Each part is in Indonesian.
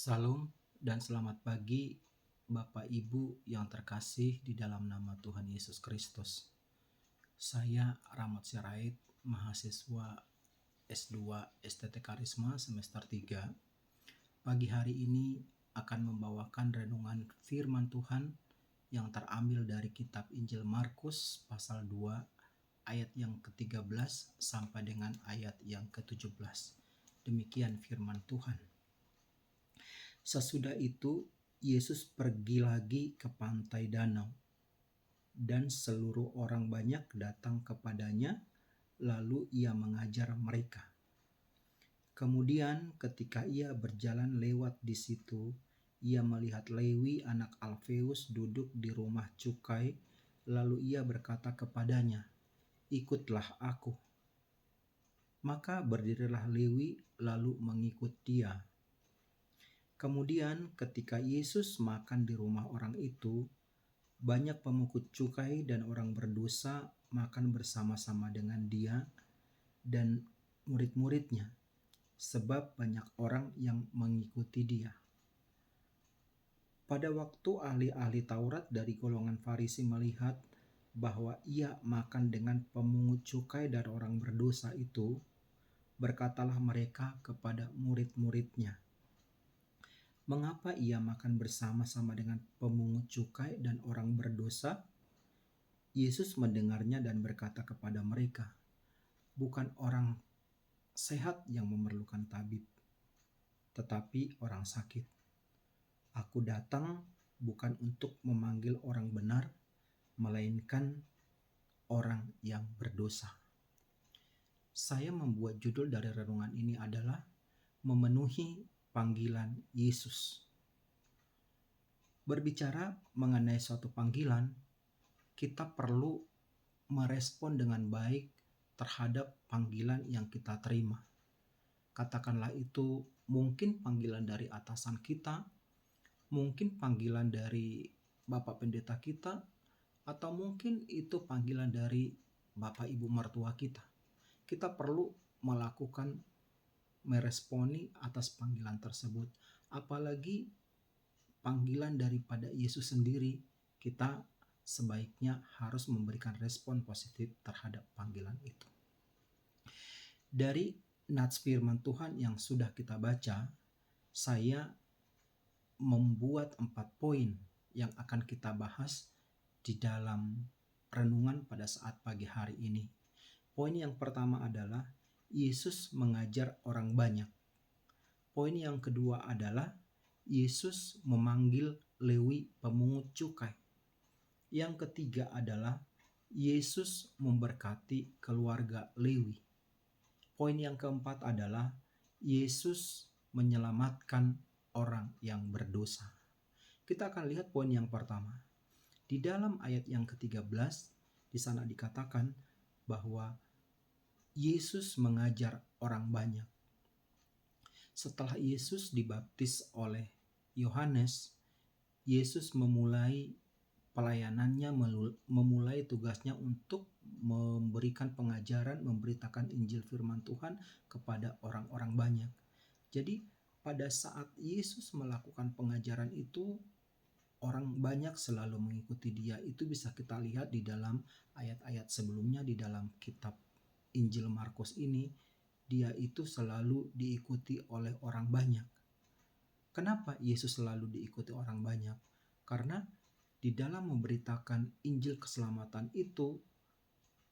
Salam dan selamat pagi Bapak Ibu yang terkasih di dalam nama Tuhan Yesus Kristus. Saya Rahmat Sirait, mahasiswa S2 STT Karisma semester 3. Pagi hari ini akan membawakan renungan firman Tuhan yang terambil dari kitab Injil Markus pasal 2 ayat yang ke-13 sampai dengan ayat yang ke-17. Demikian firman Tuhan. Sesudah itu, Yesus pergi lagi ke pantai danau, dan seluruh orang banyak datang kepadanya, lalu ia mengajar mereka. Kemudian ketika ia berjalan lewat di situ, ia melihat Lewi anak Alfeus duduk di rumah cukai, lalu ia berkata kepadanya, "Ikutlah aku." Maka berdirilah Lewi lalu mengikut dia. Kemudian ketika Yesus makan di rumah orang itu, banyak pemungut cukai dan orang berdosa makan bersama-sama dengan dia dan murid-muridnya, sebab banyak orang yang mengikuti dia. Pada waktu ahli-ahli Taurat dari golongan Farisi melihat bahwa ia makan dengan pemungut cukai dan orang berdosa itu, berkatalah mereka kepada murid-muridnya, "Mengapa ia makan bersama-sama dengan pemungut cukai dan orang berdosa?" Yesus mendengarnya dan berkata kepada mereka, "Bukan orang sehat yang memerlukan tabib, tetapi orang sakit. Aku datang bukan untuk memanggil orang benar, melainkan orang yang berdosa." Saya membuat judul dari renungan ini adalah memenuhi panggilan Yesus. Berbicara mengenai suatu panggilan, kita perlu merespon dengan baik terhadap panggilan yang kita terima. Katakanlah itu mungkin panggilan dari atasan kita, mungkin panggilan dari Bapak Pendeta kita, atau mungkin itu panggilan dari Bapak Ibu mertua kita. Kita perlu meresponi atas panggilan tersebut. Apalagi panggilan daripada Yesus sendiri, kita sebaiknya harus memberikan respon positif terhadap panggilan itu. Dari nats firman Tuhan yang sudah kita baca, saya membuat 4 poin yang akan kita bahas di dalam renungan pada saat pagi hari ini. Poin yang pertama adalah Yesus mengajar orang banyak. Poin yang kedua adalah Yesus memanggil Lewi pemungut cukai. Yang ketiga adalah Yesus memberkati keluarga Lewi. Poin yang keempat adalah Yesus menyelamatkan orang yang berdosa. Kita akan lihat poin yang pertama. Di dalam ayat yang ke-13, di sana dikatakan bahwa Yesus mengajar orang banyak. Setelah Yesus dibaptis oleh Yohanes, Yesus memulai pelayanannya, memulai tugasnya untuk memberikan pengajaran, memberitakan Injil firman Tuhan kepada orang-orang banyak. Jadi pada saat Yesus melakukan pengajaran itu, orang banyak selalu mengikuti dia. Itu bisa kita lihat di dalam ayat-ayat sebelumnya di dalam kitab Injil Markus ini, dia itu selalu diikuti oleh orang banyak. Kenapa Yesus selalu diikuti orang banyak? Karena di dalam memberitakan Injil keselamatan itu,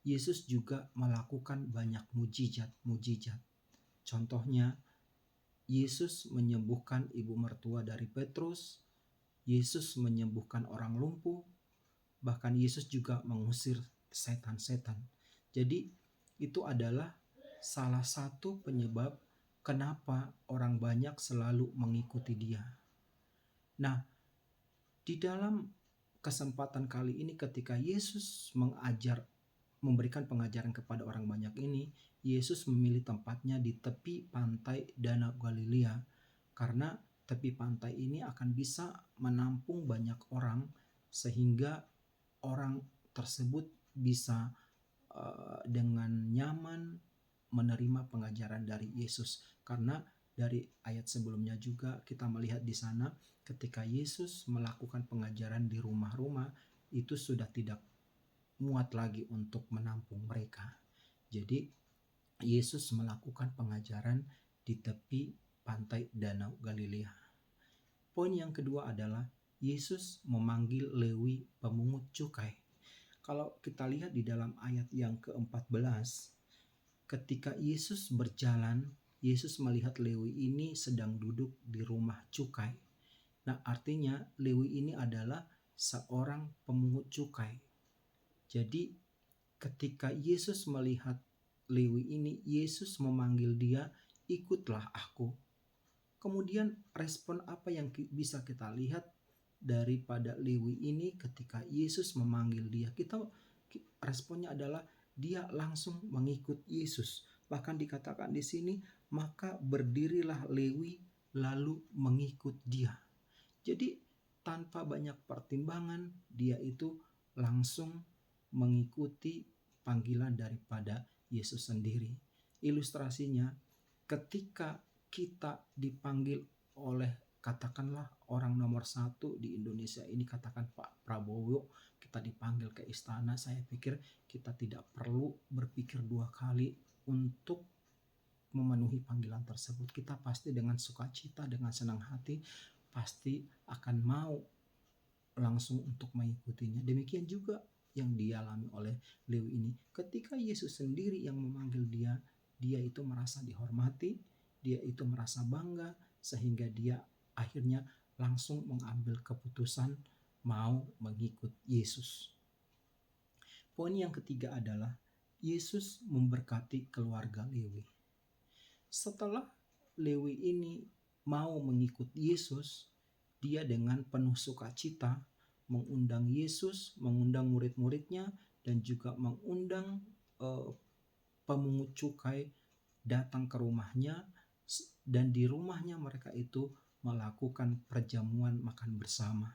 Yesus juga melakukan banyak mujizat. Contohnya, Yesus menyembuhkan ibu mertua dari Petrus, Yesus menyembuhkan orang lumpuh, bahkan Yesus juga mengusir setan-setan. Jadi itu adalah salah satu penyebab kenapa orang banyak selalu mengikuti dia. Nah, di dalam kesempatan kali ini ketika Yesus memberikan pengajaran kepada orang banyak ini, Yesus memilih tempatnya di tepi pantai Danau Galilea, karena tepi pantai ini akan bisa menampung banyak orang sehingga orang tersebut bisa dengan nyaman menerima pengajaran dari Yesus, karena dari ayat sebelumnya juga kita melihat di sana ketika Yesus melakukan pengajaran di rumah-rumah itu sudah tidak muat lagi untuk menampung mereka. Jadi Yesus melakukan pengajaran di tepi pantai Danau Galilea. Poin yang kedua adalah Yesus memanggil Lewi pemungut cukai. Kalau kita lihat di dalam ayat yang ke-14, ketika Yesus berjalan, Yesus melihat Lewi ini sedang duduk di rumah cukai. Nah, artinya Lewi ini adalah seorang pemungut cukai. Jadi, ketika Yesus melihat Lewi ini, Yesus memanggil dia, "Ikutlah aku." Kemudian respon apa yang bisa kita lihat daripada Lewi ini ketika Yesus memanggil dia? Responnya adalah dia langsung mengikut Yesus. Bahkan dikatakan di sini, maka berdirilah Lewi lalu mengikut dia. Jadi tanpa banyak pertimbangan dia itu langsung mengikuti panggilan daripada Yesus sendiri. Ilustrasinya, ketika kita dipanggil oleh katakanlah orang nomor 1 di Indonesia ini, katakan Pak Prabowo, kita dipanggil ke istana, saya pikir kita tidak perlu berpikir 2 kali untuk memenuhi panggilan tersebut. Kita pasti dengan sukacita, dengan senang hati, pasti akan mau langsung untuk mengikutinya. Demikian juga yang dialami oleh Lewi ini. Ketika Yesus sendiri yang memanggil dia, dia itu merasa dihormati, dia itu merasa bangga, sehingga dia akhirnya langsung mengambil keputusan mau mengikut Yesus. Poin yang ketiga adalah Yesus memberkati keluarga Lewi. Setelah Lewi ini mau mengikut Yesus, dia dengan penuh sukacita mengundang Yesus, mengundang murid-muridnya, dan juga mengundang pemungut cukai datang ke rumahnya, dan di rumahnya mereka itu melakukan perjamuan makan bersama.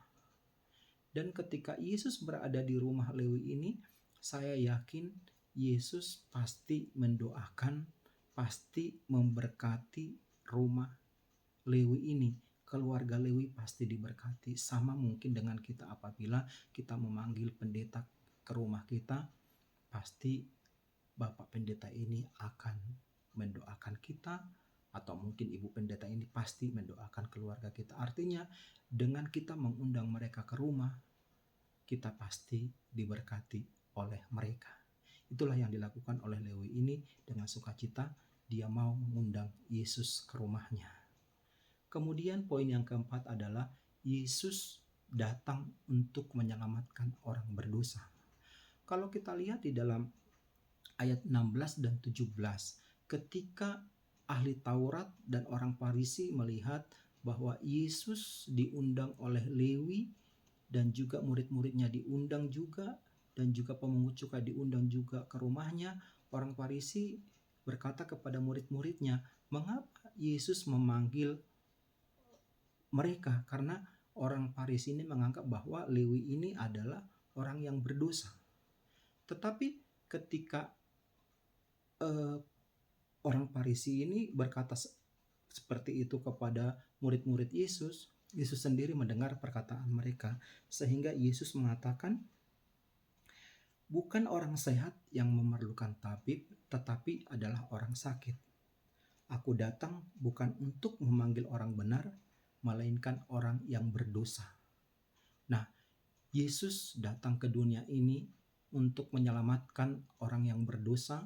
Dan ketika Yesus berada di rumah Lewi ini, saya yakin Yesus pasti mendoakan, pasti memberkati rumah Lewi ini. Keluarga Lewi pasti diberkati. Sama mungkin dengan kita apabila kita memanggil pendeta ke rumah kita, pasti Bapak pendeta ini akan mendoakan kita, atau mungkin Ibu pendeta ini pasti mendoakan keluarga kita. Artinya dengan kita mengundang mereka ke rumah, kita pasti diberkati oleh mereka. Itulah yang dilakukan oleh Lewi ini dengan sukacita, dia mau mengundang Yesus ke rumahnya. Kemudian poin yang keempat adalah Yesus datang untuk menyelamatkan orang berdosa. Kalau kita lihat di dalam ayat 16 dan 17, ketika ahli Taurat dan orang Farisi melihat bahwa Yesus diundang oleh Lewi dan juga murid-muridnya diundang juga, dan juga pemungut cukai diundang juga ke rumahnya, orang Farisi berkata kepada murid-muridnya, "Mengapa Yesus memanggil mereka?" Karena orang Farisi ini menganggap bahwa Lewi ini adalah orang yang berdosa. Tetapi ketika orang Farisi ini berkata seperti itu kepada murid-murid Yesus, Yesus sendiri mendengar perkataan mereka, sehingga Yesus mengatakan, "Bukan orang sehat yang memerlukan tabib, tetapi adalah orang sakit. Aku datang bukan untuk memanggil orang benar, melainkan orang yang berdosa." Nah, Yesus datang ke dunia ini untuk menyelamatkan orang yang berdosa,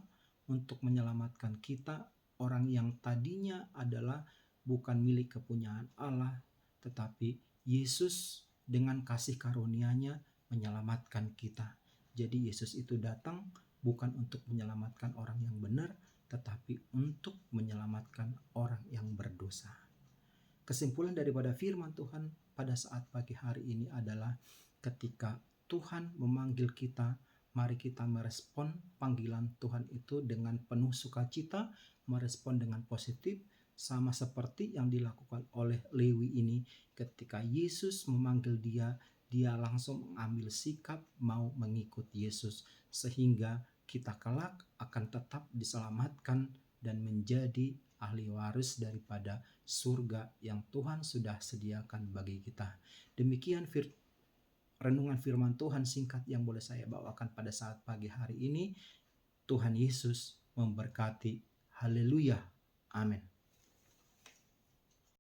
untuk menyelamatkan kita, orang yang tadinya adalah bukan milik kepunyaan Allah, tetapi Yesus dengan kasih karunia-Nya menyelamatkan kita. Jadi Yesus itu datang bukan untuk menyelamatkan orang yang benar, tetapi untuk menyelamatkan orang yang berdosa. Kesimpulan daripada firman Tuhan pada saat pagi hari ini adalah ketika Tuhan memanggil kita, mari kita merespon panggilan Tuhan itu dengan penuh sukacita, merespon dengan positif, sama seperti yang dilakukan oleh Lewi ini. Ketika Yesus memanggil dia, dia langsung mengambil sikap mau mengikut Yesus, sehingga kita kelak akan tetap diselamatkan dan menjadi ahli waris daripada surga yang Tuhan sudah sediakan bagi kita. Demikian renungan firman Tuhan singkat yang boleh saya bawakan pada saat pagi hari ini. Tuhan Yesus memberkati. Haleluya. Amin.